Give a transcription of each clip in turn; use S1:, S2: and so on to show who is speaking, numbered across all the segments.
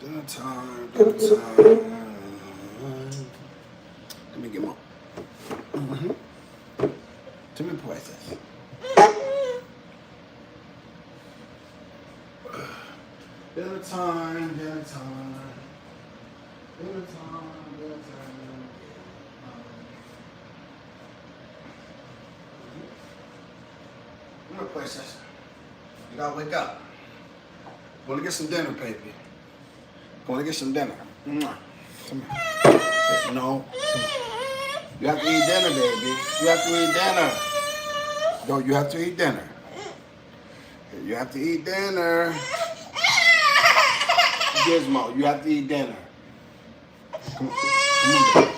S1: Dinner time, dinner time. Let me get more. Tú me puedes. Dinner time, dinner time. Dinner time, dinner time. Dinner princess. You gotta wake up. Wanna get some dinner, baby. Wanna get some dinner. Come here. No. You have to eat dinner, baby. You have to eat dinner. No, you have to eat dinner. You have to eat dinner. Gizmo, you have to eat dinner. Come on, baby.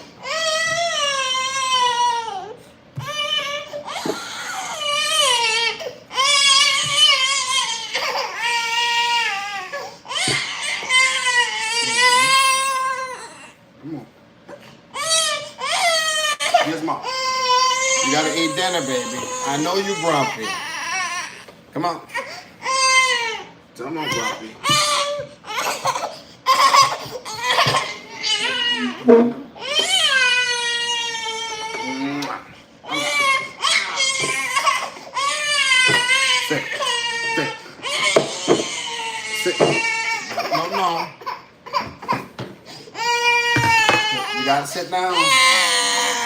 S1: Come on. Gizmo, you gotta eat dinner, baby. I know you grumpy. Come on. Come on, grumpy. Sit. Sit. Sit. No. You gotta sit down.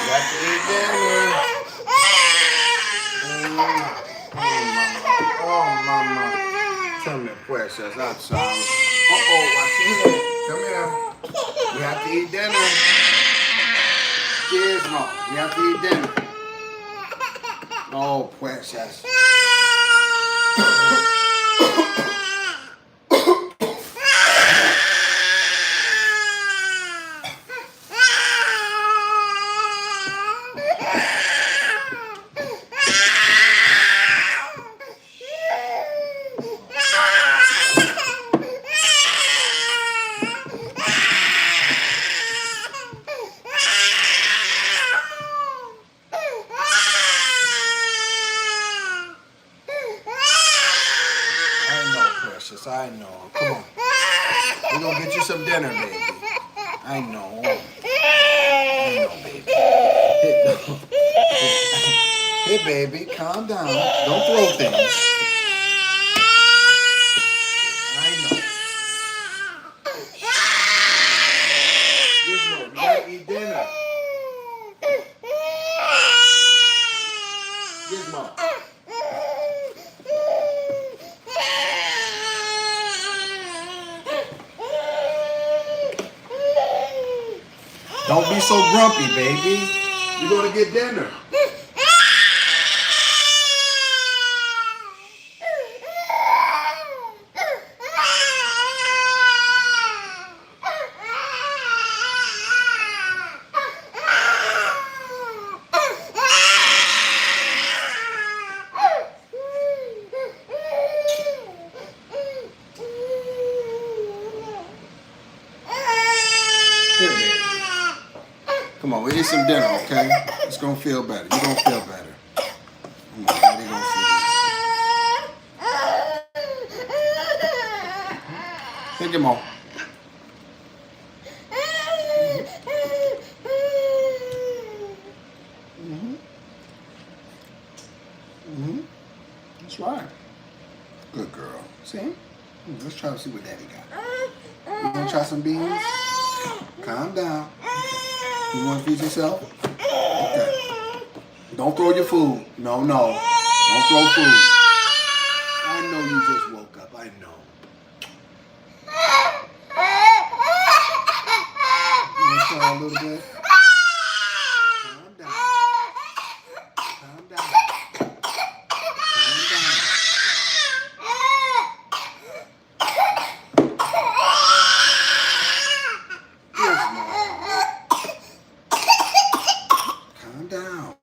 S1: You have to eat dinner. Oh, mama. Tell me, precious. I'm sorry. Watch your head. Come here. We have to eat dinner. Gizmo, we have to eat dinner. Oh, precious. I know. Come on. We're going to get you some dinner, baby. I know. Baby. Hey, baby, calm down. Don't throw things. I know. Gizmo, you got to eat dinner. Gizmo. Don't be so grumpy, baby. You're going to get dinner. Here, baby. Come on, we eat some dinner, okay? It's gonna feel better. You're gonna feel better. Come on, Daddy gonna feel better. Take him on. That's right. Good girl. See? Let's try to see what Daddy got. You wanna try some beans? Calm down. You want to feed yourself? Okay. Don't throw your food. No. Don't throw food. I know you just woke up. I know. You want to try a little bit? Calm down. Calm down. Calm down. Calm down.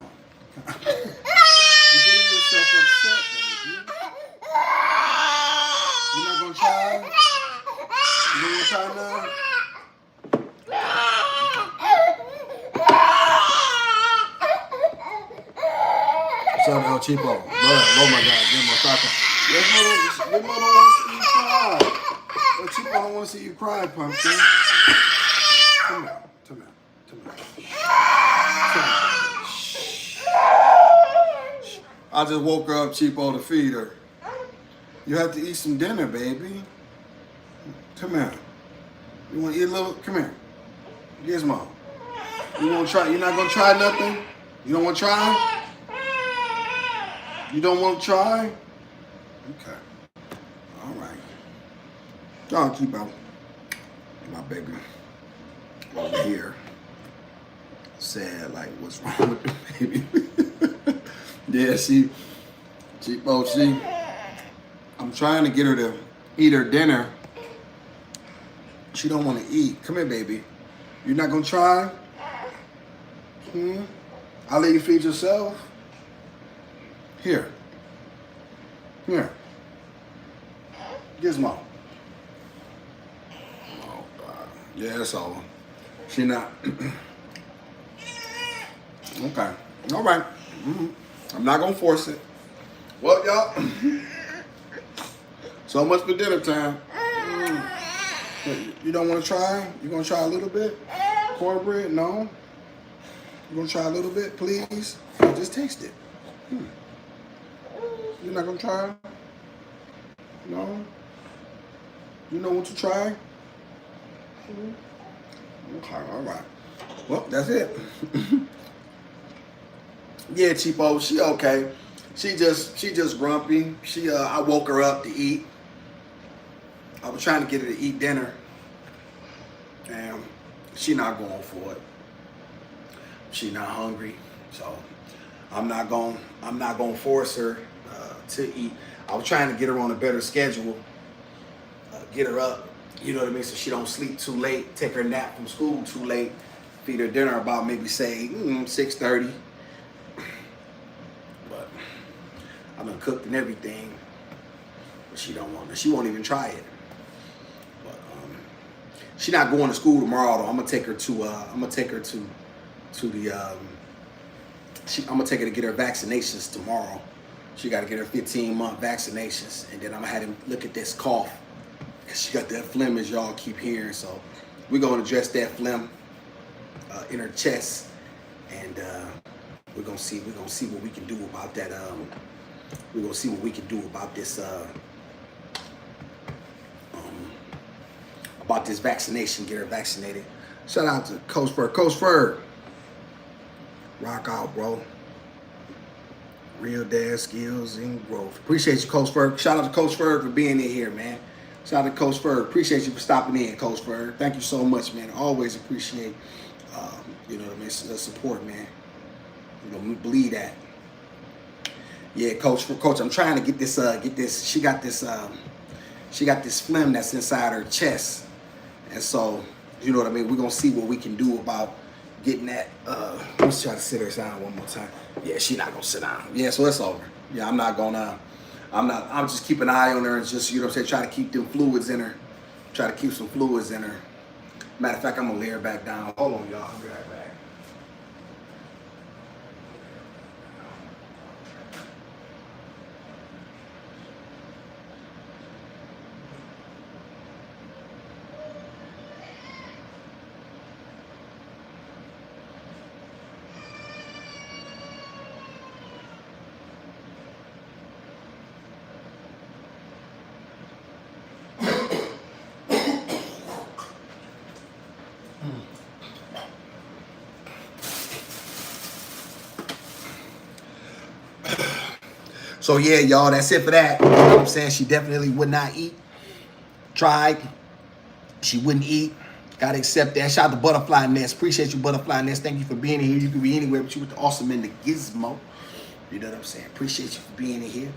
S1: You're getting yourself upset, baby. You're not going to try? You don't want to try now? What's up, El Cheapo? Oh my God, give him a taco. Your mother wants to eat pie. El Cheapo don't want to see you cry, Pumpkin. Come out. Come out. Come out. I just woke her up, Cheapo, to feed her. You have to eat some dinner, baby. Come here. You want to eat a little? Come here. Gizmo. You want to try? You're not going to try nothing? You don't want to try? You don't want to try? Okay. All right. Y'all keep out. My baby over here. Sad, like, what's wrong with the baby? Yeah, see, I'm trying to get her to eat her dinner. She don't want to eat. Come here, baby. You're not going to try? I'll let you feed yourself. Here. Here. Gizmo. Oh, God. Yeah, that's all. She not. Okay. All right. I'm not going to force it. Well, y'all. So much for dinner time. You don't want to try? You going to try a little bit? Cornbread? No? You going to try a little bit, please? Just taste it. You're not going to try? No? You don't want to try? Okay, all right. Well, that's it. Yeah, Cheapo, she okay. She just grumpy. I woke her up to eat. I was trying to get her to eat dinner, and she not going for it. She not hungry, so I'm not going to force her to eat. I was trying to get her on a better schedule, get her up, you know what I mean, so she don't sleep too late, take her nap from school too late, feed her dinner about maybe say 6:30. But I've been cooked and everything, but she don't want it. She won't even try it. But she not going to school tomorrow though. I'm gonna take her to the I'm gonna take her to get her vaccinations tomorrow. She got to get her 15-month vaccinations, and then I'm gonna have him look at this cough, cause she got that phlegm as y'all keep hearing. So we're gonna address that phlegm in her chest, and we're gonna see what we can do about that. We're gonna see what we can do about this vaccination. Get her vaccinated. Shout out to Coach Ferg. Coach Ferg, rock out, bro. Real dad skills and growth. Appreciate you, Coach Ferg. Shout out to Coach Ferg for being in here, man. Shout out to Coach Ferg. Appreciate you for stopping in, Coach Ferg. Thank you so much, man. Always appreciate, you know what I mean, the support, man. You know, believe that. Yeah, Coach. I'm trying to get this. She got this phlegm that's inside her chest, and so you know what I mean. We're gonna see what we can do about getting that. Let's try to sit her down one more time. Yeah, she not gonna sit down. Yeah, so it's over. Yeah, I'm just keeping an eye on her and just, you know what I'm saying, try to keep them fluids in her. Try to keep some fluids in her. Matter of fact, I'm gonna lay her back down. Hold on, y'all. I'll be right back. So yeah, y'all, that's it for that. You know what I'm saying? She definitely would not eat. Tried. She wouldn't eat. Gotta accept that. Shout out to Butterfly Nest. Appreciate you, Butterfly Nest. Thank you for being here. You can be anywhere, but you with the awesome and the gizmo. You know what I'm saying? Appreciate you for being in here.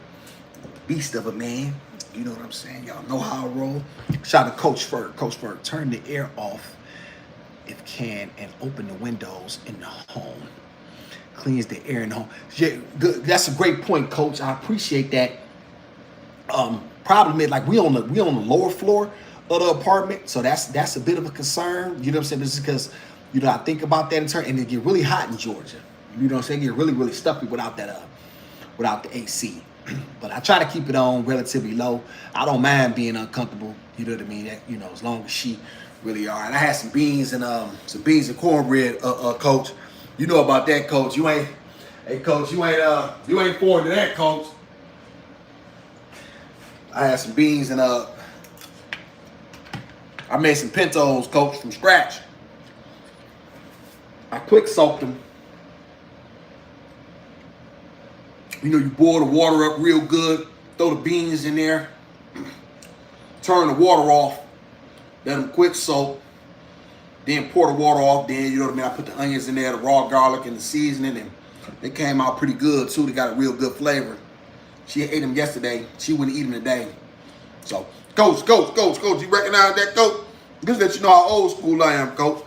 S1: Beast of a man. You know what I'm saying? Y'all know how I roll. Shout out to Coach Ferg. Coach Ferg, turn the air off if can and open the windows in the home. Cleans the air in the home. Yeah, good. That's a great point, Coach. I appreciate that. Problem is, like, we on the lower floor of the apartment, so that's a bit of a concern. You know what I'm saying? This is because, you know, I think about that in turn, and it get really hot in Georgia. You know what I'm saying? It get really, really stuffy without that without the AC. But I try to keep it on relatively low. I don't mind being uncomfortable. You know what I mean? That, you know, as long as she really all right. I had some beans and cornbread, coach. You know about that, coach. You ain't, hey, coach. You ain't foreign to that, coach. I had some beans and I made some pintos, coach, from scratch. I quick soaked them. You know, you boil the water up real good, throw the beans in there, turn the water off, let them quick soak, then pour the water off, then, you know what I mean, I put the onions in there, the raw garlic and the seasoning, and they came out pretty good too. They got a real good flavor. She ate them yesterday. She wouldn't eat them today. So, coach, you recognize that, coach? Just let you know how old school I am, coach.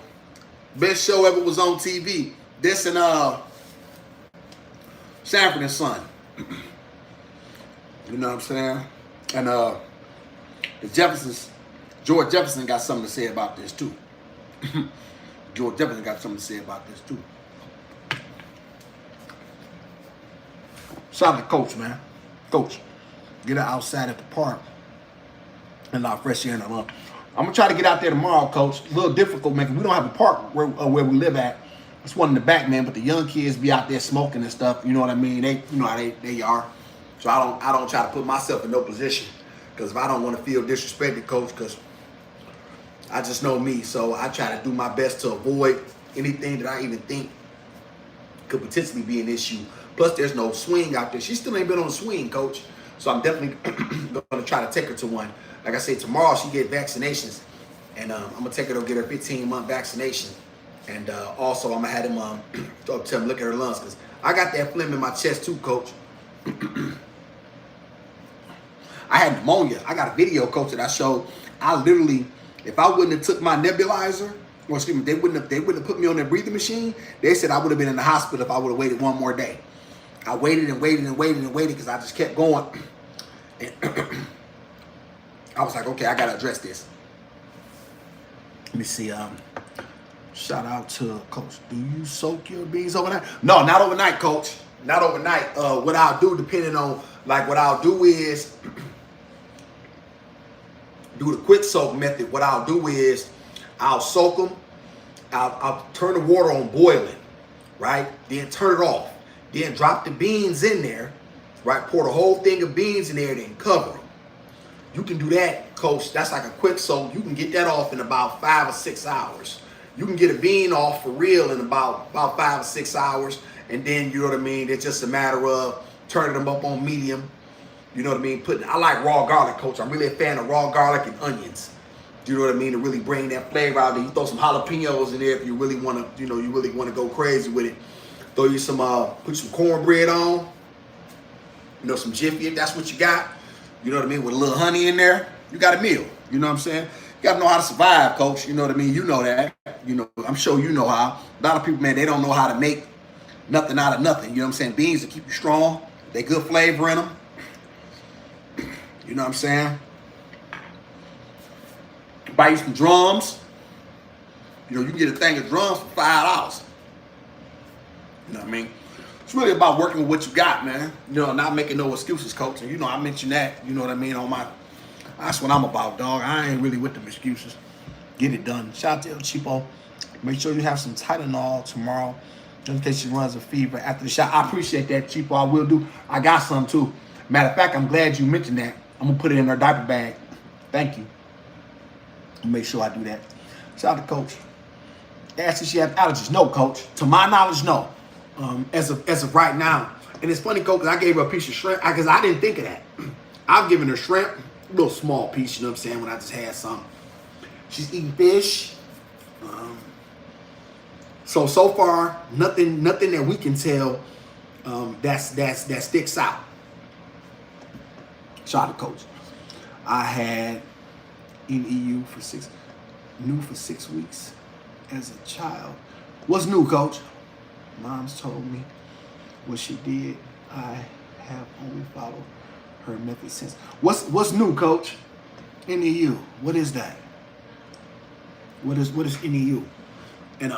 S1: Best show ever was on TV. This and Sanford and Son. You know what I'm saying? And George Jefferson got something to say about this too. George Jefferson got something to say about this too. Shout out to Coach, man. Coach, get her outside at the park and allow fresh air in the month. I'm gonna try to get out there tomorrow, Coach. A little difficult, man, because we don't have a park where we live at. It's one in the back, man. But the young kids be out there smoking and stuff. You know what I mean? They, you know how they are. So I don't try to put myself in no position, because if I don't want to feel disrespected, Coach, because I just know me. So I try to do my best to avoid anything that I even think could potentially be an issue. Plus, there's no swing out there. She still ain't been on a swing, Coach. So I'm definitely going to try to take her to one. Like I said, tomorrow she get vaccinations, and I'm going to take her to get her 15-month vaccination. And also, I'm going to have them tell them look at her lungs, because I got that phlegm in my chest too, Coach. I had pneumonia. I got a video, Coach, that I showed. I literally, if I wouldn't have took my nebulizer, or excuse me, they wouldn't have put me on that breathing machine. They said I would have been in the hospital if I would have waited one more day. I waited and waited and waited and waited because I just kept going. And I was like, okay, I got to address this. Let me see. Shout out to Coach. Do you soak your beans overnight? No, not overnight, Coach. Not overnight. What I'll do, depending on, like, what I'll do is do the quick soak method. What I'll do is I'll soak them. I'll turn the water on boiling, right? Then turn it off. Then drop the beans in there, right? Pour the whole thing of beans in there, then cover them. You can do that, Coach. That's like a quick soak. You can get that off in about 5 or 6 hours. You can get a bean off for real in about 5 or 6 hours. And then, you know what I mean, it's just a matter of turning them up on medium. You know what I mean? I like raw garlic, Coach. I'm really a fan of raw garlic and onions. You know what I mean? To really bring that flavor out there. You throw some jalapenos in there if you really want to, you know, you really want to go crazy with it. Throw you some, put some cornbread on. You know, some Jiffy if that's what you got. You know what I mean? With a little honey in there, you got a meal. You know what I'm saying? You got to know how to survive, Coach. You know what I mean? You know that. You know, I'm sure you know how. A lot of people, man, they don't know how to make nothing out of nothing. You know what I'm saying? Beans to keep you strong. They good flavor in them. You know what I'm saying? Buy you some drums. You know, you can get a thing of drums for $5. You know what I mean? It's really about working with what you got, man. You know, not making no excuses, Coach. And you know, I mentioned that, you know what I mean, on my, that's what I'm about, dog. I ain't really with them excuses. Get it done. Shout out to El Cheapo. Make sure you have some Tylenol tomorrow, just in case she runs a fever after the shot. I appreciate that, Cheapo. I will do. I got some, too. Matter of fact, I'm glad you mentioned that. I'm going to put it in her diaper bag. Thank you. I'll make sure I do that. Shout out to Coach. Asked if she has allergies. No, Coach. To my knowledge, no. As of right now. And it's funny, Coach, because I gave her a piece of shrimp because I didn't think of that. I've given her shrimp, a little small piece, you know what I'm saying, when I just had some. She's eating fish. So far, nothing that we can tell that sticks out. Shout out to Coach. I had in EU for 6 weeks as a child. What's new, Coach? Mom's told me what she did. I have only followed her method since. What's new, Coach? NEU. What is that? What is NEU? And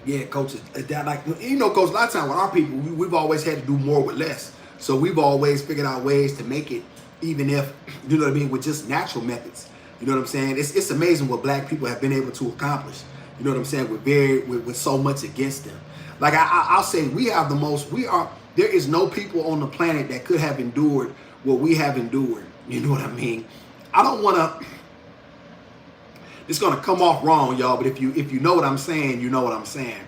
S1: Yeah, coach, that like, you know, coach, a lot of times with our people, we've always had to do more with less. So we've always figured out ways to make it, even if, you know what I mean, with just natural methods. You know what I'm saying? It's amazing what black people have been able to accomplish. You know what I'm saying? With so much against them. Like I'll say, there is no people on the planet that could have endured what we have endured. You know what I mean? I don't want to. It's gonna come off wrong, y'all. But if you know what I'm saying, you know what I'm saying.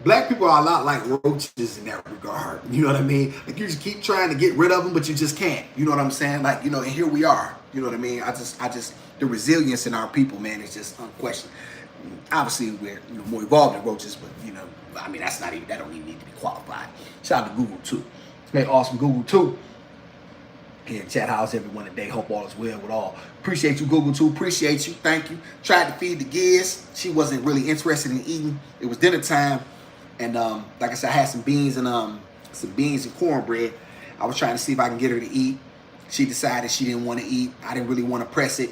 S1: Black people are a lot like roaches in that regard. You know what I mean? Like you just keep trying to get rid of them, but you just can't. You know what I'm saying? Like, you know, and here we are. You know what I mean? I just the resilience in our people, man, is just unquestioned. Obviously, we're more evolved than roaches, but I mean, that don't even need to be qualified. Shout out to Google too. Hey, awesome Google too. Here in chat house, everyone today. Hope all is well with all. Appreciate you, Google too. Appreciate you. Thank you. Tried to feed the kids. She wasn't really interested in eating. It was dinner time, and like I said, I had some beans and cornbread. I was trying to see if I can get her to eat. She decided she didn't want to eat. I didn't really want to press it.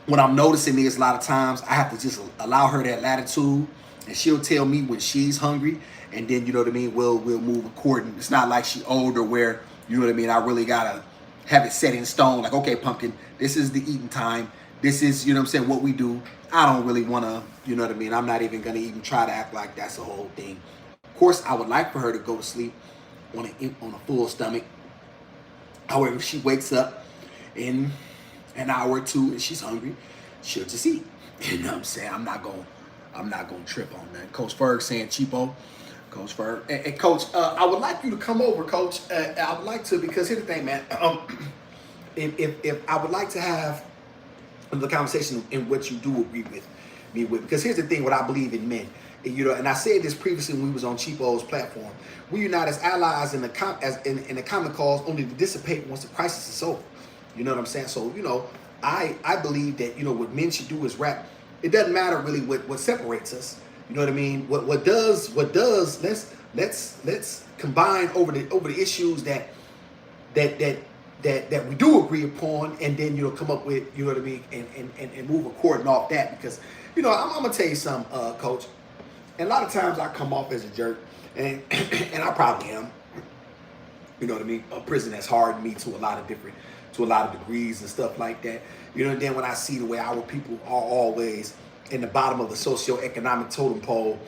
S1: What I'm noticing is a lot of times I have to just allow her that latitude, and she'll tell me when she's hungry, and then, you know what I mean, we'll move according. It's not like she older where, you know what I mean, I really gotta have it set in stone. Like, okay, Pumpkin, this is the eating time. This is, you know what I'm saying, what we do. I don't really want to, you know what I mean, I'm not even gonna even try to act like that's the whole thing. Of course, I would like for her to go to sleep on a full stomach. However, if she wakes up in an hour or two and she's hungry, she'll just eat. You know what I'm saying? I'm not gonna trip on that. Coach Ferg saying cheapo. Coach Ferg. And Coach, I would like you to come over, Coach. I would like to, because here's the thing, man. If I would like to have the conversation in what you do agree with me with, because here's the thing, what I believe in men. You know, and I said this previously when we was on Cheapo's platform. We unite as allies in the common cause, only to dissipate once the crisis is over. You know what I'm saying? So, you know, I believe that, you know, what men should do is rap. It doesn't matter really what separates us. You know what I mean? What does let's combine over the issues that we do agree upon, and then, you know, come up with, you know what I mean, and move according off that. Because, you know, I'm gonna tell you something, Coach. And a lot of times I come off as a jerk, and I probably am. You know what I mean? A prison has hardened me to a lot of degrees and stuff like that. You know, and then when I see the way our people are always in the bottom of the socioeconomic totem pole,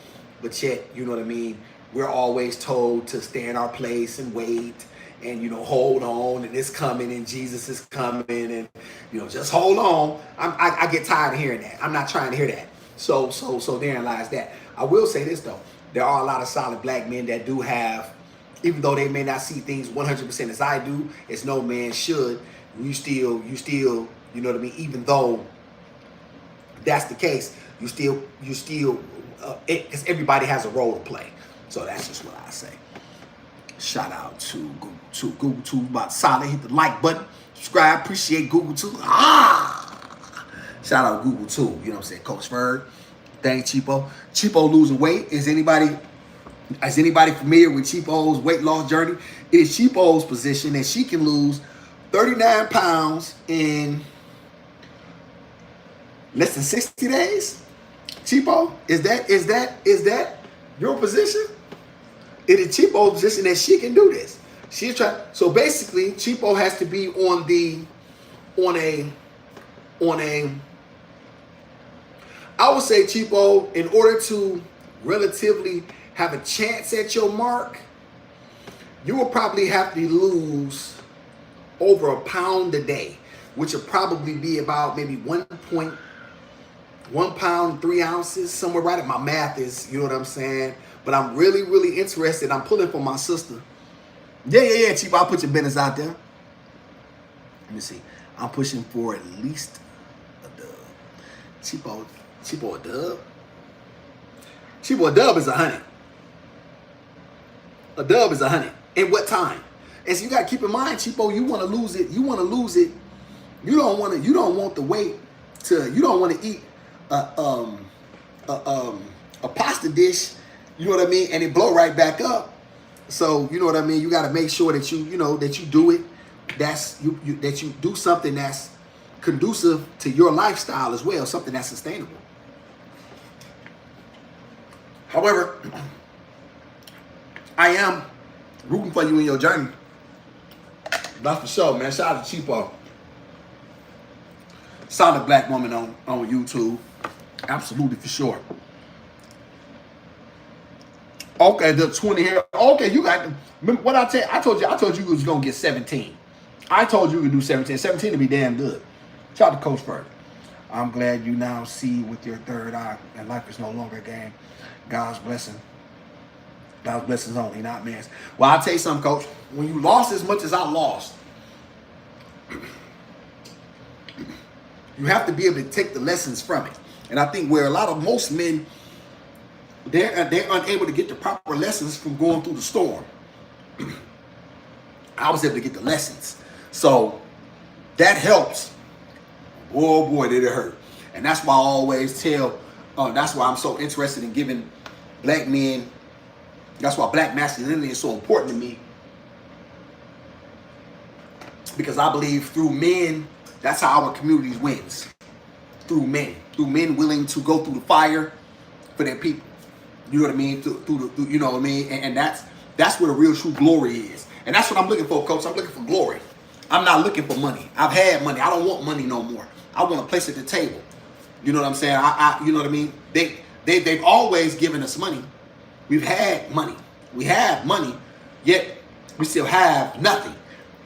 S1: but yet, you know what I mean, we're always told to stay in our place and wait and, you know, hold on, and it's coming, and Jesus is coming, and, you know, just hold on. I get tired of hearing that. I'm not trying to hear that. So therein lies that. I will say this though, there are a lot of solid black men that do have, even though they may not see things 100% as I do, as no man should, you still, you know what I mean, even though that's the case, you still, because everybody has a role to play. So that's just what I say. Shout out to Google Tube, about solid. Hit the like button, subscribe. Appreciate Google Tube. Shout out Google Tube. You know what I'm saying, Coach Ferg. Thanks, Cheapo. Cheapo losing weight. Is anybody familiar with Cheapo's weight loss journey? It is Cheapo's position that she can lose 39 pounds in less than 60 days. Cheapo, is that your position? It is Cheapo's position that she can do this. She's trying. So basically, Cheapo has to be on a. I would say, Cheapo, in order to relatively have a chance at your mark, you will probably have to lose over a pound a day, which will probably be about maybe 1.1 pound, 3 ounces, somewhere right at my math is, you know what I'm saying? But I'm really, really interested. I'm pulling for my sister. Yeah, Cheapo, I'll put your business out there. Let me see. I'm pushing for at least a dub. Cheapo a dub? Cheapo, a dub is 100. A dub is 100. In what time? And so you gotta keep in mind, Cheapo, you want to lose it. You want to lose it. You don't want to wait to. You don't want to eat a pasta dish. You know what I mean? And it blow right back up. So you know what I mean. You got to make sure that you do it. That you do something that's conducive to your lifestyle as well. Something that's sustainable. However, I am rooting for you in your journey. That's for sure, man. Shout out to Cheapo. Solid black woman on YouTube. Absolutely, for sure. Okay, the 20 here. Okay, you got, remember what I told you you was gonna get 17. I told you could do 17. 17 to be damn good. Shout out to Coach Bird. I'm glad you now see with your third eye, and life is no longer a game. God's blessing. God's blessings only, not man's. Well, I'll tell you something, Coach. When you lost as much as I lost, you have to be able to take the lessons from it. And I think where a lot of most men, they're unable to get the proper lessons from going through the storm. I was able to get the lessons. So that helps. Oh boy, did it hurt. And that's why I always tell, that's why I'm so interested in giving black men, that's why black masculinity is so important to me. Because I believe through men, that's how our communities wins. Through men willing to go through the fire for their people. You know what I mean? Through you know what I mean? And that's where the real true glory is. And that's what I'm looking for, Coach. I'm looking for glory. I'm not looking for money. I've had money. I don't want money no more. I want a place at the table. You know what I'm saying? You know what I mean? They've always given us money. We've had money. We have money, yet we still have nothing.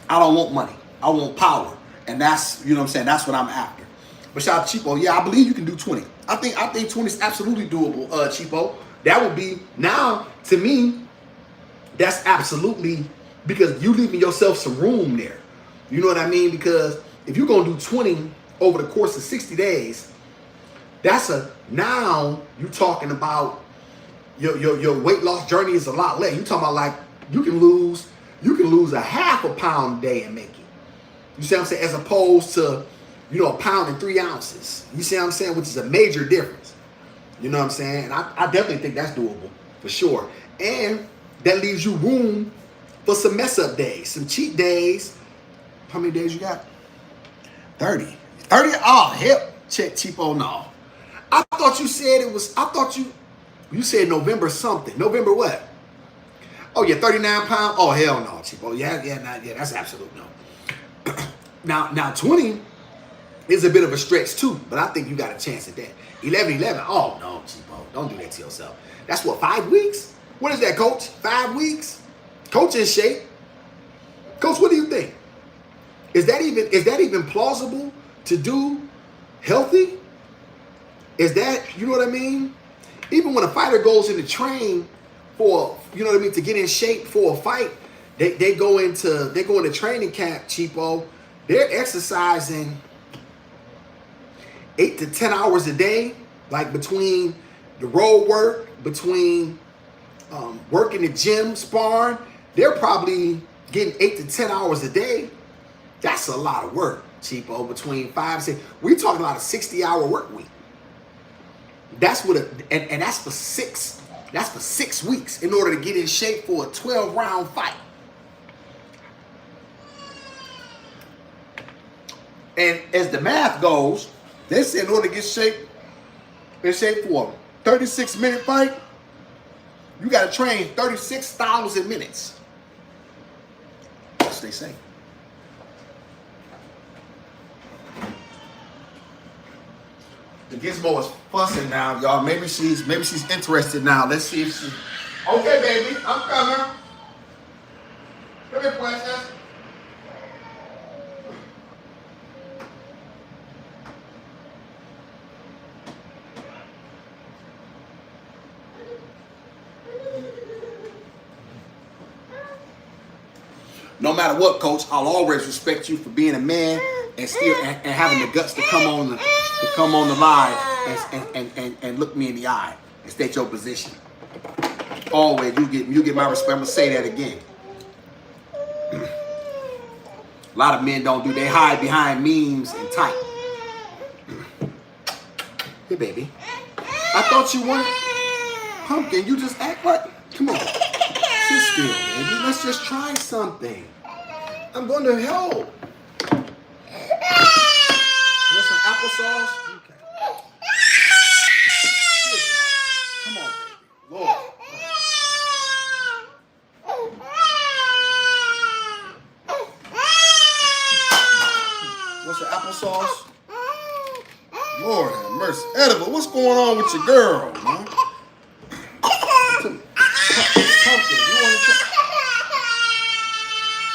S1: I don't want money. I want power. And that's, you know what I'm saying? That's what I'm after. But shout out to Cheapo. Yeah, I believe you can do 20. I think 20 is absolutely doable, Cheapo. That would be, now, to me, that's absolutely, because you leaving yourself some room there. You know what I mean? Because if you're going to do 20 over the course of 60 days, now you're talking about your weight loss journey is a lot less. You're talking about like, you can lose a half a pound a day and make it. You see what I'm saying? As opposed to, a pound and 3 ounces. You see what I'm saying? Which is a major difference. You know what I'm saying? And I definitely think that's doable, for sure. And that leaves you room for some mess up days, some cheat days. How many days you got? 30. 30? Oh, hell. Check Cheapo, no. I thought you said you said November something. November what? Oh, yeah, 39 pounds? Oh, hell no, Cheapo. Yeah, that's absolute no. Now 20 is a bit of a stretch too, but I think you got a chance at that. 11, oh no, Cheapo, don't do that to yourself. That's what, 5 weeks? What is that, Coach? 5 weeks? Coach in shape. Coach, what do you think? Is that even plausible to do healthy? Is that, you know what I mean? Even when a fighter goes in to train for, you know what I mean, to get in shape for a fight, they go into training camp, Cheapo. They're exercising 8 to 10 hours a day, like between the road work, between working the gym, sparring. They're probably getting 8 to 10 hours a day. That's a lot of work, Cheapo. Between 5 and 6, we're talking about a 60-hour work week. That's what, and that's for 6. That's for 6 weeks in order to get in shape for a 12-round fight. And as the math goes, they say in order to get in shape for a 36-minute fight, you got to train 36,000 minutes. That's what they say. The Gizmo is fussing now, y'all. Maybe she's interested now. Let's see if she. Okay, baby, I'm coming. Come here, princess. No matter what, Coach, I'll always respect you for being a man and still and having the guts to come on the live and look me in the eye and state your position. Always, you get my respect. I'm gonna say that again. A lot of men don't do. They hide behind memes and type. Hey, baby. I thought you wanted pumpkin. You just act like. Come on. Sit still, baby. Let's just try something. I'm going to help. You want some applesauce? Okay. Come on, baby. Lord. some applesauce? Lord have mercy. Edible, what's going on with your girl, man? Pumpkin,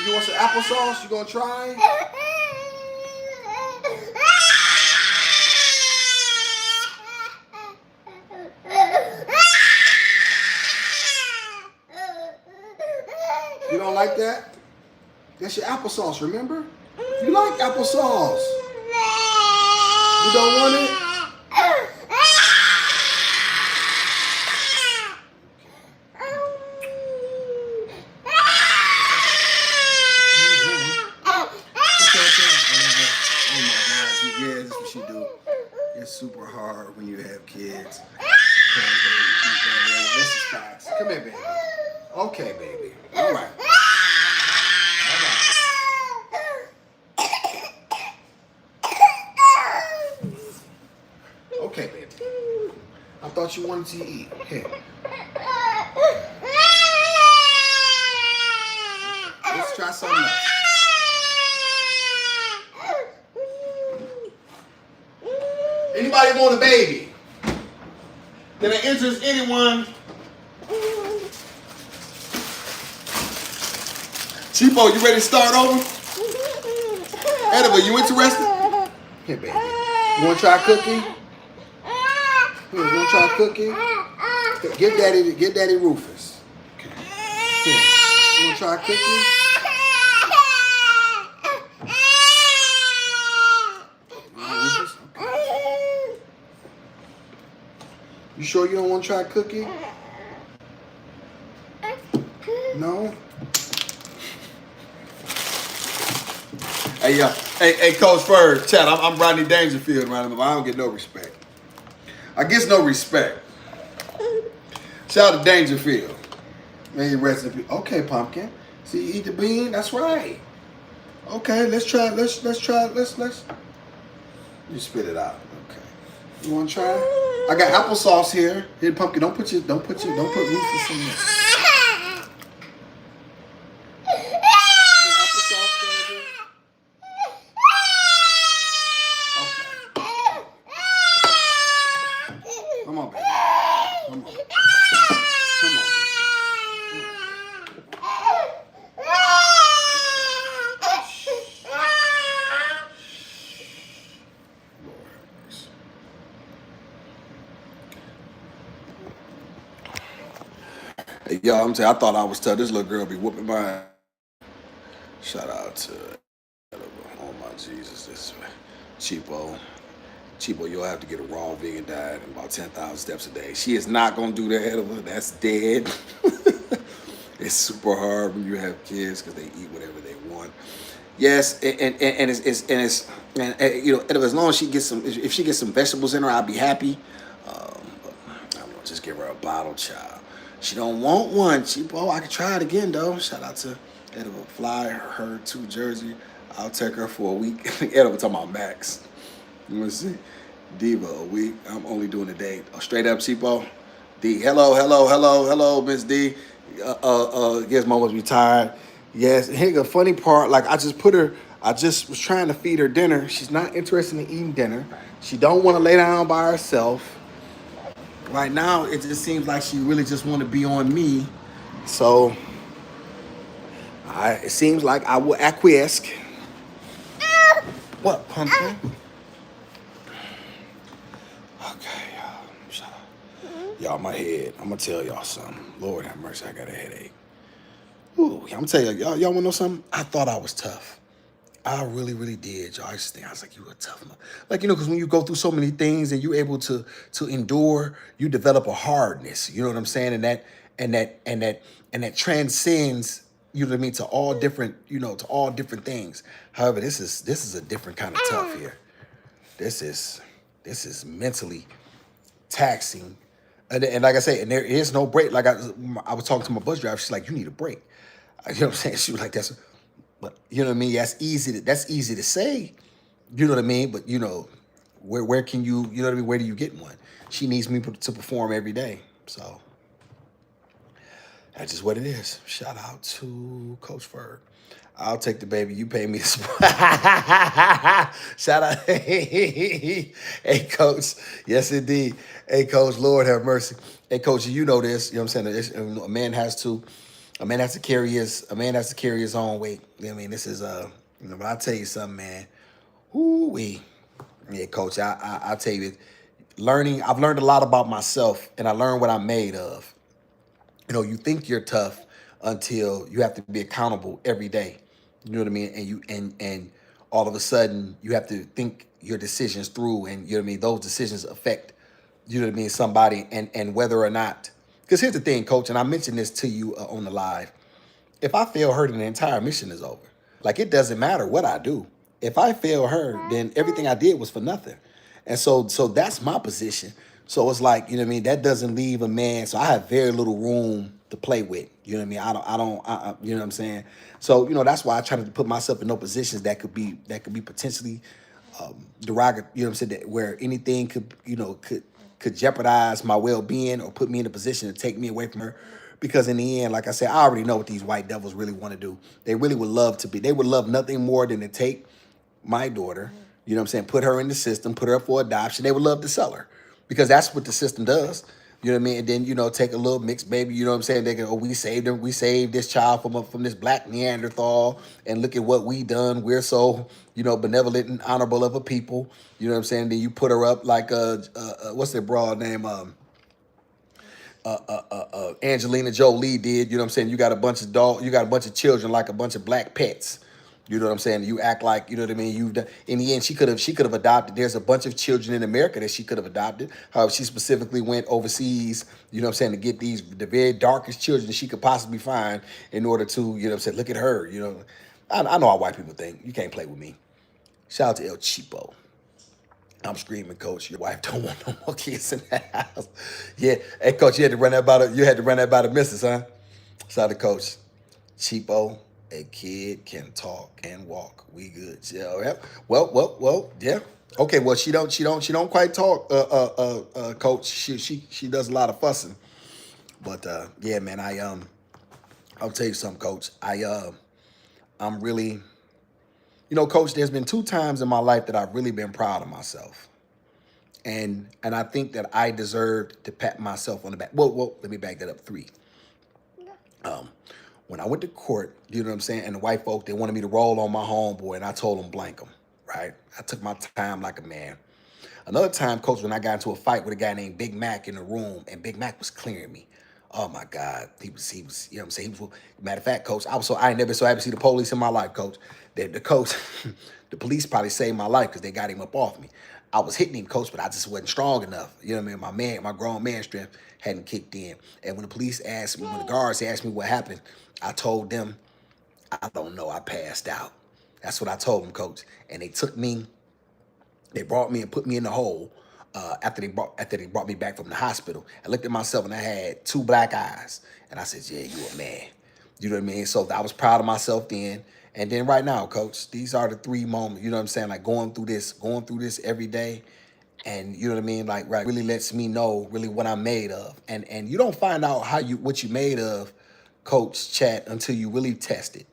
S1: you want some applesauce? You gonna try? You don't like that? That's your applesauce, remember? You like applesauce. You don't want it? Yeah, that's what she do. It's super hard when you have kids. This is facts. Come here, baby. Okay, baby. All right. Okay, baby. I thought you wanted to eat. Here. Let's try something else. Anybody want a baby? Can I interest anyone? Cheapo, you ready to start over? Edible, you interested? Here, baby. You want to try cookie? Here, you want to try cookie? Get Daddy Rufus. Okay. Here, you want to try cookie? You sure you don't want to try cookie? No? Hey, hey, Coach Ferg, chat. I'm Rodney Dangerfield, right? But I don't get no respect. I guess no respect. Shout out to Dangerfield. May he rest in peace. Okay, Pumpkin. See, eat the bean. That's right. Okay, let's try. Let's try. Let's. You spit it out. Okay. You want to try? I got applesauce here. Here, Pumpkin. Don't put Rufus in there. Come on, baby. Come on. Come on. Hey, y'all, I'm telling you, I thought I was tough. This little girl be whooping my ass. Shout out to, oh my Jesus, this Cheapo. Cheapo, you'll have to get a raw vegan diet and about 10,000 steps a day. She is not going to do that, Edible. That's dead. It's super hard when you have kids because they eat whatever they want. Yes, and you know, Edible, as long as she gets if she gets some vegetables in her, I'll be happy. But I'm going to just give her a bottle, child. She don't want one, Cheapo. I can try it again, though. Shout out to Edible. Fly her to Jersey. I'll take her for a week. Edible talking about Max. You want to see? Diva, a week. I'm only doing a day. Straight up, Cheapo. D. Hello, Miss D. Gizmo was retired. Yes, here's the funny part. Like, I just was trying to feed her dinner. She's not interested in eating dinner. She don't want to lay down by herself. Right now, it just seems like she really just want to be on me. So, it seems like I will acquiesce. What, Pumpkin? Okay, y'all. Shut up. Y'all, my head. I'm going to tell y'all something. Lord have mercy, I got a headache. Ooh, I'm going to tell y'all want to know something? I thought I was tough. I really, really did, y'all. I was like, you a tough man. Like, you know, because when you go through so many things and you're able to endure, you develop a hardness. You know what I'm saying? And that transcends, you know what I mean, to all different, to all different things. However, this is a different kind of tough here. This is mentally taxing. And like I say, and there is no break. Like I was talking to my bus driver, she's like, you need a break. You know what I'm saying? She was like, but you know what I mean? That's easy to say, you know what I mean? But where can you know what I mean? Where do you get one? She needs me to perform every day. So that's just what it is. Shout out to Coach Ferg. I'll take the baby. You pay me. Shout out. Hey, coach. Yes, indeed. Hey, coach. Lord have mercy. Hey, coach. You know this. You know what I'm saying? A man has to. A man has to carry his own weight. You know what I mean, this is but I tell you something, man. Ooh wee. Yeah, coach. I tell you, I've learned a lot about myself, and I learned what I'm made of. You think you're tough until you have to be accountable every day. You know what I mean? And all of a sudden you have to think your decisions through, and you know what I mean, those decisions affect, you know what I mean, somebody, and whether or not, because here's the thing, coach, and I mentioned this to you on the live. If I fail her, then the entire mission is over. Like, it doesn't matter what I do. If I fail her, then everything I did was for nothing. And so that's my position. So it's like, you know what I mean, that doesn't leave a man. So I have very little room to play with. You know what I mean? You know what I'm saying? So, that's why I try to put myself in no positions that could be potentially derogatory, you know what I'm saying, where anything could jeopardize my well-being or put me in a position to take me away from her. Because in the end, like I said, I already know what these white devils really want to do. They would love nothing more than to take my daughter, you know what I'm saying, put her in the system, put her up for adoption. They would love to sell her because that's what the system does. You know what I mean? And then, take a little mixed baby, you know what I'm saying? They go, oh, we saved this child from this black Neanderthal, and look at what we done. We're so, benevolent and honorable of a people. You know what I'm saying? Then you put her up like, what's their broad name? Angelina Jolie did. You know what I'm saying? You got a bunch of children like a bunch of black pets. You know what I'm saying? You act like, you know what I mean? In the end, she could have adopted. There's a bunch of children in America that she could have adopted. However, she specifically went overseas, you know what I'm saying, to get the very darkest children that she could possibly find in order to, you know what I'm saying, look at her, I know how white people think. You can't play with me. Shout out to El Cheapo. I'm screaming, coach. Your wife don't want no more kids in the house. Yeah. Hey, coach, you had to run that by the missus, huh? Shout out to coach. Cheapo. A kid can talk and walk. We good. Yeah. Well. Yeah. Okay. Well, she don't quite talk. Coach. She does a lot of fussing. But yeah, man. I'll tell you something, coach. I'm really, coach. There's been 2 times in my life that I've really been proud of myself, and I think that I deserved to pat myself on the back. Well, let me back that up. 3. When I went to court, you know what I'm saying, and the white folk, they wanted me to roll on my homeboy, and I told them blank them, right? I took my time like a man. Another time, coach, when I got into a fight with a guy named Big Mac in the room, and Big Mac was clearing me. Oh my God, he was, you know what I'm saying? Matter of fact, coach, I ain't never been so happy to see the police in my life, coach. The coach, the police probably saved my life because they got him up off me. I was hitting him, coach, but I just wasn't strong enough. You know what I mean? My grown man strength hadn't kicked in. And when the guards asked me what happened, I told them, I don't know, I passed out. That's what I told them, coach. And they brought me and put me in the hole after they brought me back from the hospital. I looked at myself and I had 2 black eyes. And I said, yeah, you a man. You know what I mean? So I was proud of myself then. And then right now, coach, these are the 3 moments, you know what I'm saying? Like going through this every day. And you know what I mean? Like, right, really lets me know really what I'm made of. And you don't find out what you made of, coach, chat, until you really test it.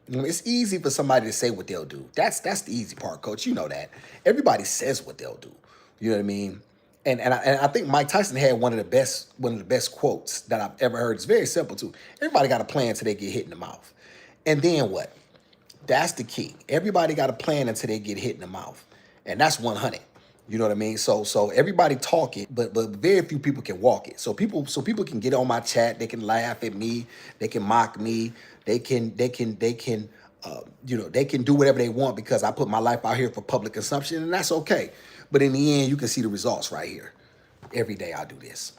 S1: It's easy for somebody to say what they'll do. That's the easy part, coach. You know that. Everybody says what they'll do. You know what I mean? And I think Mike Tyson had one of the best quotes that I've ever heard. It's very simple too. Everybody got a plan until they get hit in the mouth. And then what? That's the key. Everybody got a plan until they get hit in the mouth. And that's 100. You know what I mean? So everybody talk it, but very few people can walk it. So people can get on my chat, they can laugh at me, they can mock me, they can they can do whatever they want because I put my life out here for public consumption, and that's okay. But in the end, you can see the results right here. Every day I do this.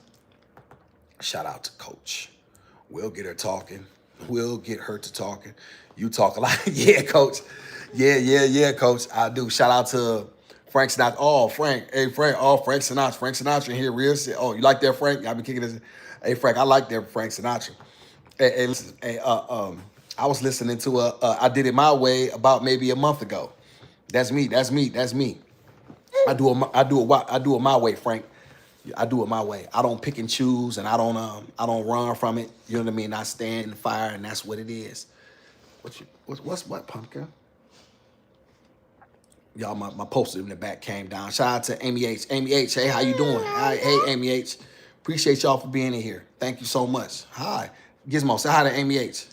S1: Shout out to Coach. We'll get her talking. We'll get her to talking. You talk a lot. Yeah, Coach. Yeah, Coach. I do. Shout out to Frank Sinatra. Oh, Frank. Hey, Frank. Oh, Frank Sinatra. Frank Sinatra in here. Real shit. Oh, you like that, Frank? I've been kicking this. Hey, Frank. I like that, Frank Sinatra. Hey, listen. Hey, I was listening to I Did It My Way about maybe a month ago. That's me. I do it my way, Frank. I do it my way. I don't pick and choose, and I don't run from it. You know what I mean? I stand in the fire, and that's what it is. What, pumpkin? Y'all, my poster in the back came down. Shout out to Amy H. Amy H, hey, how you doing? Hi, hey, Amy H. Appreciate y'all for being in here. Thank you so much. Hi. Gizmo, say hi to Amy H.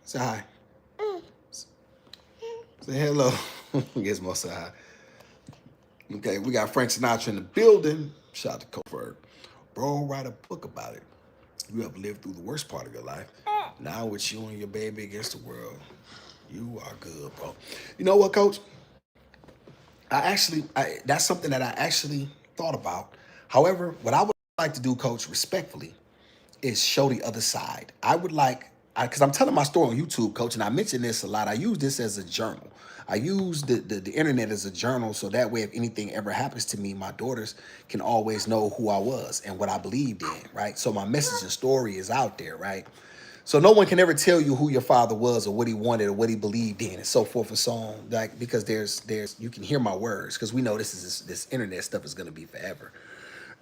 S1: Say hi. Say hello. Gizmo, say hi. Okay, we got Frank Sinatra in the building. Shout out to Cofer. Bro, write a book about it. You have lived through the worst part of your life. Now it's you and your baby against the world. You are good, bro. You know what, Coach? That's something that I actually thought about. However, what I would like to do, Coach, respectfully, is show the other side. I would like, because I'm telling my story on YouTube, Coach, and I mention this a lot. I use this as a journal. I use the internet as a journal, so that way if anything ever happens to me, my daughters can always know who I was and what I believed in, right? So my message and story is out there, right? So no one can ever tell you who your father was or what he wanted or what he believed in and so forth and so on. Like, because there's you can hear my words, because we know this internet stuff is gonna be forever.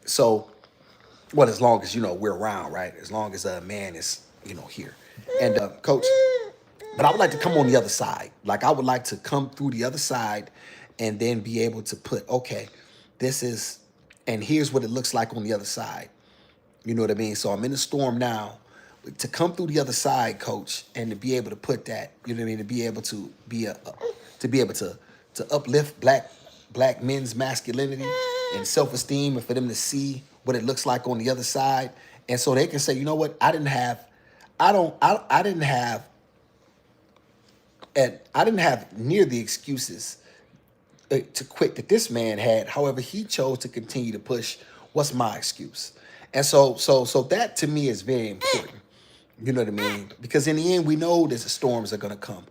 S1: So, well, as long as we're around, right? As long as a man is here. And Coach, but I would like to come on the other side. Like, I would like to come through the other side and then be able to put, okay, this is, and here's what it looks like on the other side. You know what I mean? So I'm in the storm now. To come through the other side, Coach, and to be able to put that, you know what I mean, to be able to be to uplift black men's masculinity and self-esteem, and for them to see what it looks like on the other side, and so they can say, you know what, I didn't have near the excuses to quit that this man had. However, he chose to continue to push. What's my excuse? And so that to me is very important. You know what I mean? Because in the end, we know that the storms are going to come.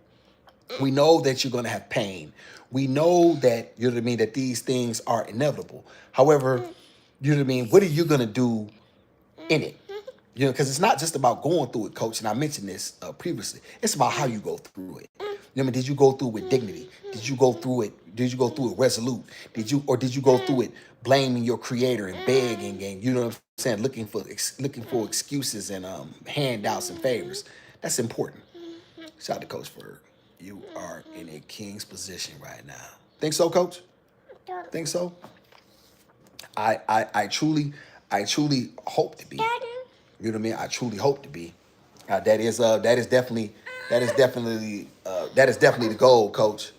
S1: We know that you're going to have pain. We know that, you know what I mean, that these things are inevitable. However, you know what I mean, what are you going to do in it? You know, because it's not just about going through it, Coach, and I mentioned this previously. It's about how you go through it. You know what I mean? Did you go through it with dignity? Did you go through it resolute? Did you go through it blaming your creator and begging and, you know what I'm saying, looking for excuses and handouts and favors? That's important. Shout out to Coach Ferg. You are in a king's position right now. Think so, Coach? Think so? I truly hope to be. You know what I mean? I truly hope to be. That is definitely the goal, Coach.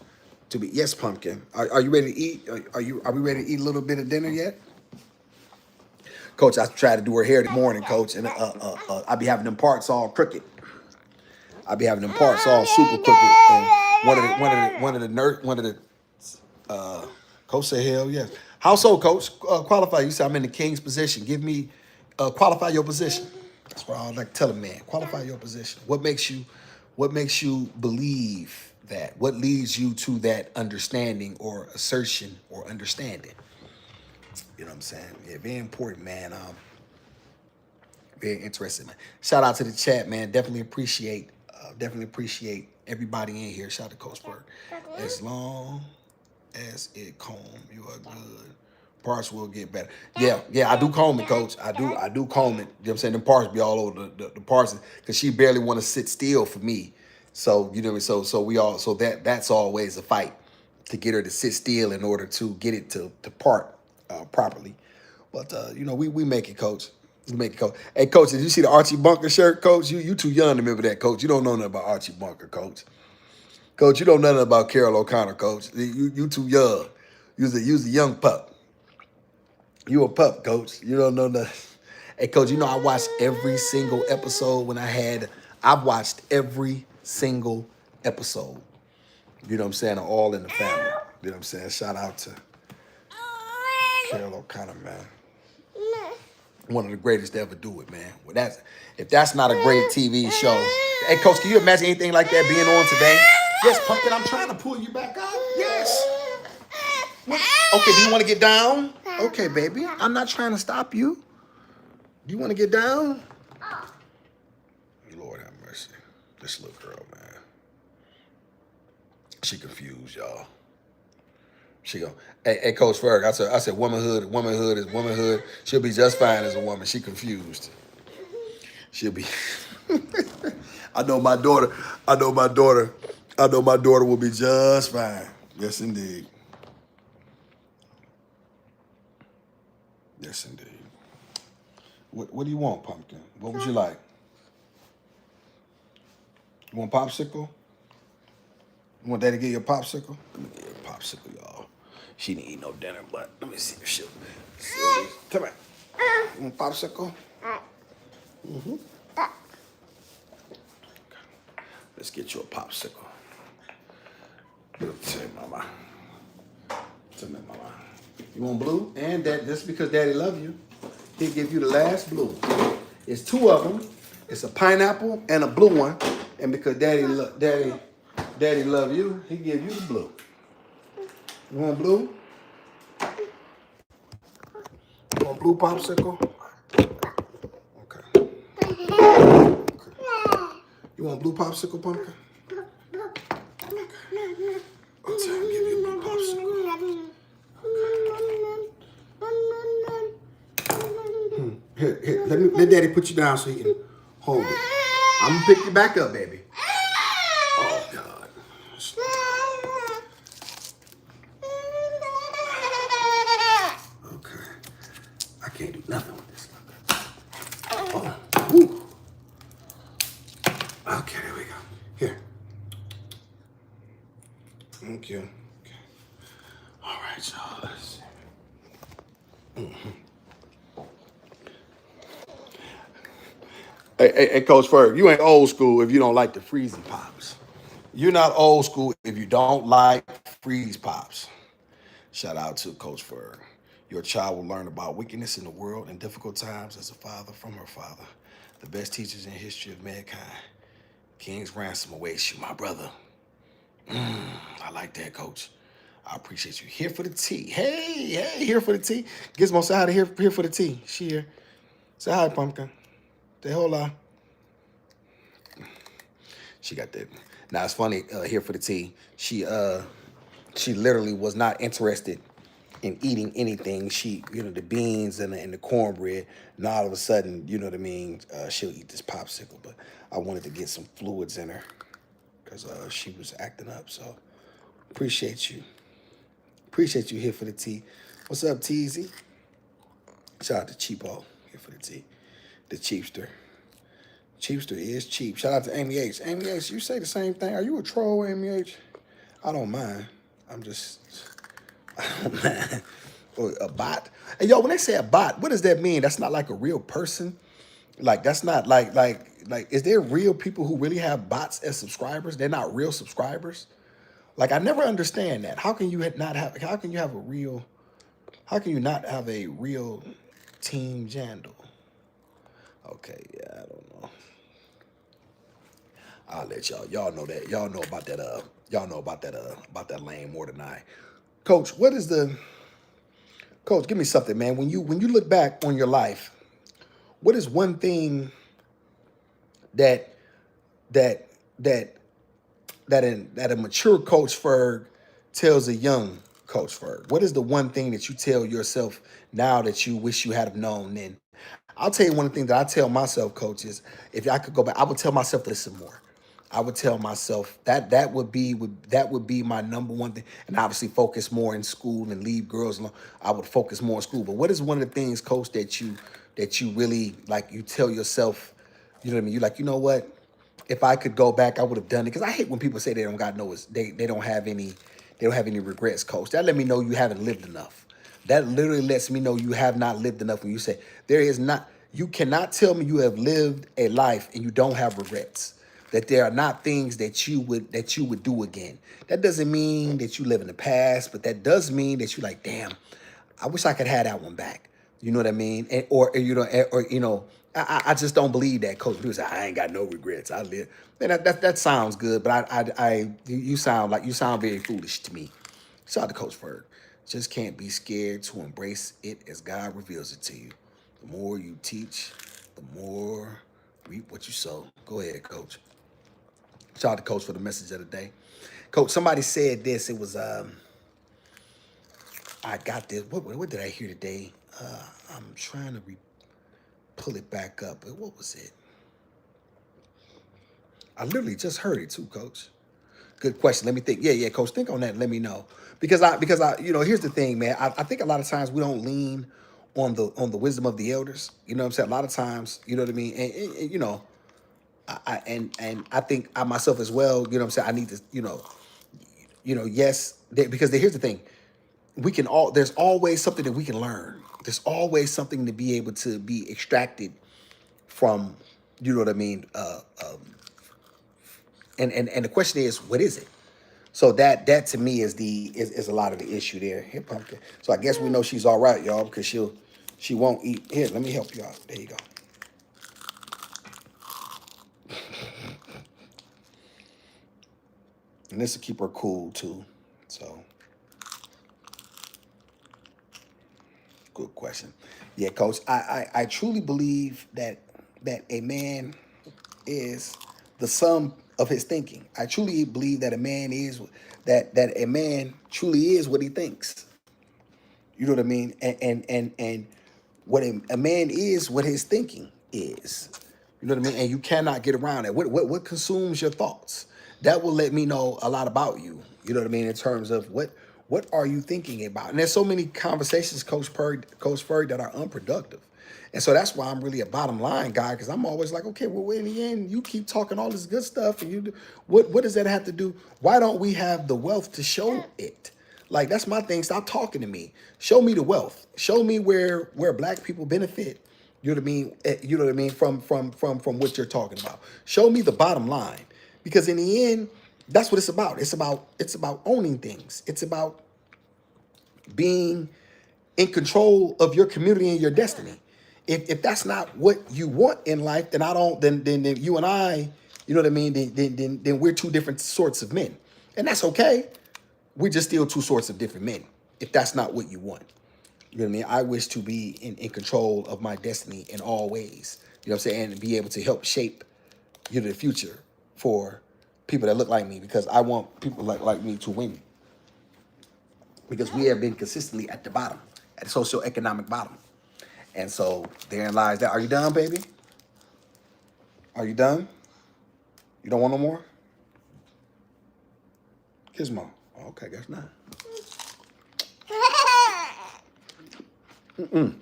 S1: To be. Yes, Pumpkin. Are you ready to eat? Are we ready to eat a little bit of dinner yet? Coach, I tried to do her hair this morning, Coach, and I be having them parts all crooked. I be having them parts all super crooked. And one of the Coach said, hell yes. How so, Coach? Qualify. You said I'm in the king's position. Give me qualify your position. That's what I like to tell a man. Qualify your position. What makes you believe that? What leads you to that understanding or assertion or understanding? You know what I'm saying? Yeah, very important, man. Very interesting, man. Shout out to the chat, man. Definitely appreciate everybody in here. Shout out to Coach Berg. As long as it comb, you are good. Parts will get better. Yeah, I do comb it, Coach. I do comb it. You know what I'm saying? Them parts be all over the parts, because she barely want to sit still for me. So, you know, so that's always a fight to get her to sit still in order to get it to part properly. But you know, we make it, Coach. We make it, Coach. Hey, Coach, did you see the Archie Bunker shirt, Coach? You too young to remember that, Coach. You don't know nothing about Archie Bunker, Coach. Coach, you don't know nothing about Carol O'Connor, Coach. You too young. You's a young pup. You a pup, Coach. You don't know nothing. Hey, Coach, you know I watched every single episode I've watched every single episode. You know what I'm saying? All in the Family. You know what I'm saying? Shout out to Carol O'Connor, man. One of the greatest to ever do it, man. Well, if that's not a great TV show. Hey, Coach, can you imagine anything like that being on today? Yes, Pumpkin, I'm trying to pull you back up. Yes. Okay, do you want to get down? Okay, baby. I'm not trying to stop you. Do you want to get down? Lord have mercy. This little girl, man. She confused, y'all. She go, hey, Coach Ferg, I said, womanhood is womanhood. She'll be just fine as a woman. She confused. She'll be. I know my daughter. I know my daughter. I know my daughter will be just fine. Yes, indeed. Yes, indeed. What do you want, Pumpkin? What would you like? You want popsicle? You want Daddy to get you a popsicle? Let me get you a popsicle, y'all. She didn't eat no dinner, but let me see if she'll. Come here. You want popsicle? Mm-hmm. Let's get you a popsicle. Tell me, Mama. Tell me, Mama. You want blue? And that just because Daddy love you, he'll give you the last blue. It's two of them. It's a pineapple and a blue one. And because Daddy love you, he give you the blue. You want blue? You want blue popsicle? Okay. You want blue popsicle, Pumpkin? I'll tell him to give you a blue popsicle. Here, let Daddy put you down so he can hold it. I'm gonna pick you back up, baby. Oh God. Okay. I can't do nothing with this. Oh. Whew. Okay, there we go. Here. Thank you. Okay. All right, y'all. Let's see. Hey, Coach Ferg, you ain't old school if you don't like the Freezy Pops. You're not old school if you don't like Freeze Pops. Shout out to Coach Ferg. Your child will learn about wickedness in the world and difficult times as a father from her father. The best teachers in history of mankind. King's Ransom awaits you, my brother. I like that, Coach. I appreciate you. Here for the tea. Hey, here for the tea. Gizmo, say hi to here for the tea. She here. Say hi, Pumpkin. Say hola. She got that. Now it's funny. Here for the tea. She literally was not interested in eating anything. She, the beans and the cornbread. And all of a sudden, you know what I mean. She'll eat this popsicle. But I wanted to get some fluids in her because she was acting up. So appreciate you. Appreciate you here for the tea. What's up, Teasy? Shout out to Cheapo here for the tea. The Cheapster. Cheapster is cheap. Shout out to Amy H. Amy H, you say the same thing. Are you a troll, Amy H? I don't mind. I don't mind. Or a bot. And yo, when they say a bot, what does that mean? That's not like a real person? Like, that's not like, is there real people who really have bots as subscribers? They're not real subscribers? Like, I never understand that. How can you not have a real Team Jandal? Okay, yeah, I don't know. I'll let y'all know that. Y'all know about that lane more than I. Coach, Coach, give me something, man. When you look back on your life, what is one thing that a mature Coach Ferg tells a young Coach Ferg? What is the one thing that you tell yourself now that you wish you had have known then? I'll tell you one thing that I tell myself, Coach, is if I could go back, I would tell myself to listen more. I would tell myself that would be my number one thing, and obviously focus more in school and leave girls alone. I would focus more in school. But what is one of the things, Coach, that you really like? You tell yourself, you know what I mean? You like, you know what? If I could go back, I would have done it. Because I hate when people say they don't got they don't have any regrets, Coach. That let me know you haven't lived enough. That literally lets me know you have not lived enough. When you say you cannot tell me you have lived a life and you don't have regrets. That there are not things that you would do again. That doesn't mean that you live in the past, but that does mean that you're like, damn, I wish I could have that one back. You know what I mean? I just don't believe that, Coach. People say I ain't got no regrets. I live. Man, that sounds good, but you sound very foolish to me. Shout out to Coach Ferg. Just can't be scared to embrace it as God reveals it to you. The more you teach, the more reap what you sow. Go ahead, Coach. Shout out to Coach for the message of the day. Coach, somebody said this. It was I got this. What did I hear today? I'm trying to pull it back up. What was it? I literally just heard it too, Coach. Good question. Let me think. Yeah, Coach. Think on that and let me know. Because I, here's the thing, man. I think a lot of times we don't lean on the wisdom of the elders. You know what I'm saying? A lot of times, you know what I mean? And and I think I myself as well, you know what I'm saying? I need to, yes, because here's the thing. There's always something that we can learn. There's always something to be able to be extracted from, you know what I mean? And the question is, what is it? So that to me is a lot of the issue there. Here, pumpkin. So I guess we know she's all right, y'all, because she won't eat. Here, let me help you out. There you go. And this will keep her cool too. So good question. Yeah, Coach. I truly believe that a man is the sum of his thinking. I truly believe that a man is that a man truly is what he thinks. You know what I mean? And what a man is what his thinking is. You know what I mean? And you cannot get around it. What consumes your thoughts? That will let me know a lot about you. You know what I mean? In terms of what are you thinking about? And there's so many conversations, Coach Ferg, that are unproductive. And so that's why I'm really a bottom line guy, because I'm always like, okay, well, in the end, you keep talking all this good stuff, and what does that have to do? Why don't we have the wealth to show it? Like, that's my thing. Stop talking to me. Show me the wealth. Show me where black people benefit. You know what I mean? You know what I mean from what you're talking about. Show me the bottom line, because in the end, that's what it's about. It's about owning things. It's about being in control of your community and your destiny. If that's not what you want in life, then I don't. Then you and I, you know what I mean. Then we're two different sorts of men, and that's okay. We're just still two sorts of different men. If that's not what you want, you know what I mean. I wish to be in control of my destiny in all ways. You know what I'm saying, and be able to help shape, the future for people that look like me, because I want people like me to win, because we have been consistently at the bottom, at the socioeconomic bottom. And so therein lies that. Are you done, baby? Are you done? You don't want no more? Gizmo. Okay, guess not. You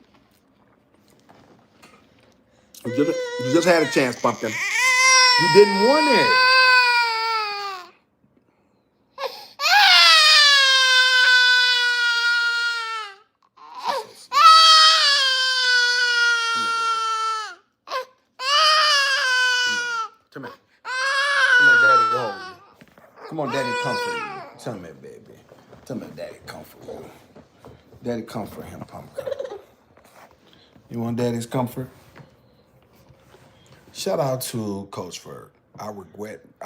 S1: just had a chance, Pumpkin. You didn't want it. Come here. Come here, Daddy. Hold you. Come on, Daddy, comfort you. Tell me, baby. Tell me, Daddy, comfort you. Daddy, comfort him, Pumpkin. You want Daddy's comfort? Shout out to Coach Ferg. I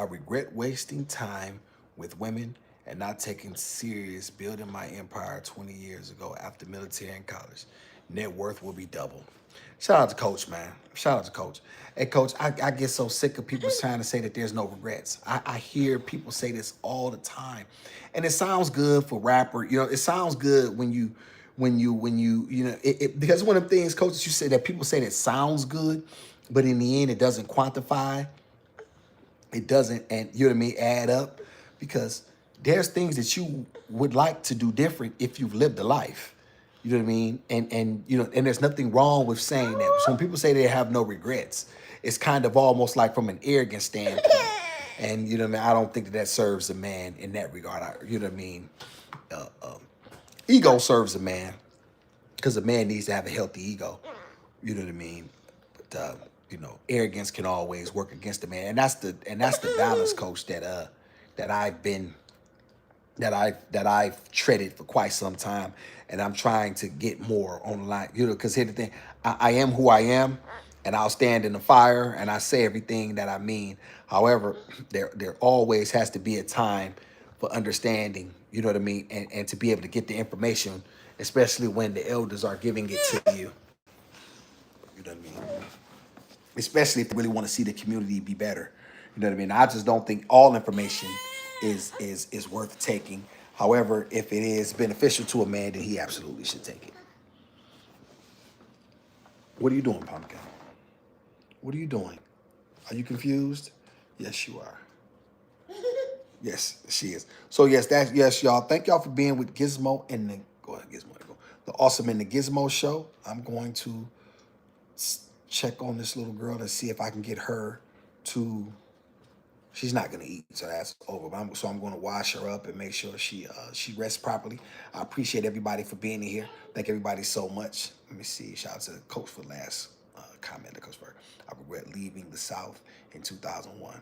S1: regret wasting time with women and not taking serious building my empire 20 years ago after military and college. Net worth will be double. Shout out to Coach, man. Shout out to Coach. Hey, Coach, I get so sick of people trying to say that there's no regrets. I hear people say this all the time. And it sounds good for rapper. It sounds good because one of the things, coaches, you say that people say that sounds good, but in the end, it doesn't quantify. It doesn't, and you know what I mean, add up, because there's things that you would like to do different if you've lived a life. You know what I mean? And there's nothing wrong with saying that. So when people say they have no regrets, it's kind of almost like from an arrogant standpoint. And you know what I mean? I don't think that serves a man in that regard. You know what I mean? Ego serves a man, because a man needs to have a healthy ego. You know what I mean? But arrogance can always work against a man, and that's the balance, Coach, that I've treaded for quite some time, and I'm trying to get more on the line. Because here's the thing: I am who I am, and I'll stand in the fire, and I say everything that I mean. However, there always has to be a time for understanding. You know what I mean, and to be able to get the information, especially when the elders are giving it to you. You know what I mean? Especially if they really want to see the community be better. You know what I mean? I just don't think all information is worth taking. However, if it is beneficial to a man, then he absolutely should take it. What are you doing, Pumpkin? What are you doing? Are you confused? Yes, you are. Yes, she is. So yes, y'all. Thank y'all for being with Gizmo and the go ahead, Gizmo. The Awesome and the Gizmo show. I'm going to check on this little girl and see if I can get her to. She's not gonna eat, so that's over. So I'm gonna wash her up and make sure she rests properly. I appreciate everybody for being here. Thank everybody so much. Let me see. Shout out to Coach for last comment. The Coach Berg. I regret leaving the South in 2001.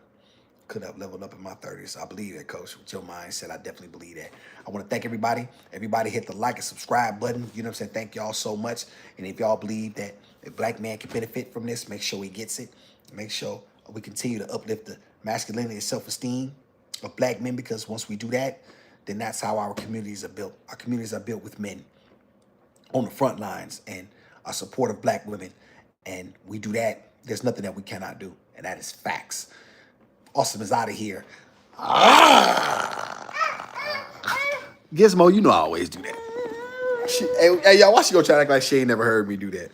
S1: Could have leveled up in my 30s. I believe that, Coach. With your mindset, I definitely believe that. I want to thank everybody. Everybody hit the like and subscribe button. You know what I'm saying? Thank y'all so much. And if y'all believe that a black man can benefit from this, make sure he gets it. Make sure we continue to uplift the masculinity and self-esteem of black men, because once we do that, then that's how our communities are built. Our communities are built with men on the front lines and a support of black women. And we do that, there's nothing that we cannot do. And that is facts. Awesome is out of here. Gizmo, you know I always do that. Hey, y'all, why she gonna try to act like she ain't never heard me do that?